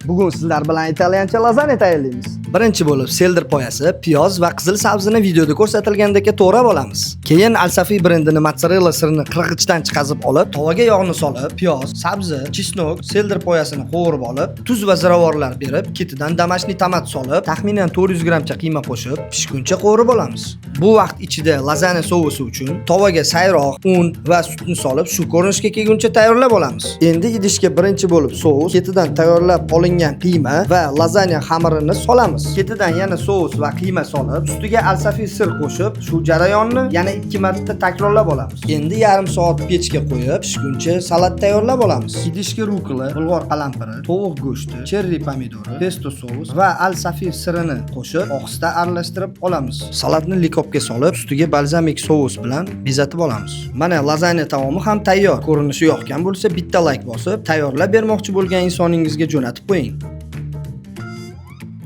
Bugun sizlar bilan italyancha lazanya tayyorlaymiz. Birinchi bo'lib seldir poyasi, piyoz va qizil sabzini videoda ko'rsatilgandek to'g'rab olamiz. Keyin Al-Safi brendining mozzarella sirini qirg'ichdan chiqazib olib, tovaga yog'ni solib, piyoz, sabzi, chesnok, seldir poyasini qovurib olib, tuz va ziravorlar berib, ketidan damashniy tomat solib, taxminan 400 gramcha qiyma qo'shib, pishguncha qovurib olamiz. Bu vaqt ichida lazanya sousi uchun tovaga sayroq un va sutni solib, shu ko'rinishga kelguncha tayyorlab olamiz. Endi idishga birinchi bo'lib sous, ketidan tayyorlab olingan qiyma va lazanya xamirini solamiz. Ketidan yana sous va qiyma solib, ustiga Al-Safi sir qo'shib, shu jarayonni yana 2 marta takrorlab olamiz. Endi yarim soat pechga qo'yib, pishguncha salat tayyorlab olamiz. Idishga rukla, bulg'or qalampiri, tovuq go'shti, cherri pomidori, pesto sous va Al-Safi sirini qo'shib, ohista aralashtirib olamiz. Salatni likopga solib, ustiga balzamik sous bilan bezatib olamiz. Mana lazanya taomi ham tayyor. Ko'rinishi yoqgan bo'lsa, bitta like bosib, tayyorlab bermoqchi bo'lgan insoningizga jo'natib qo'ying.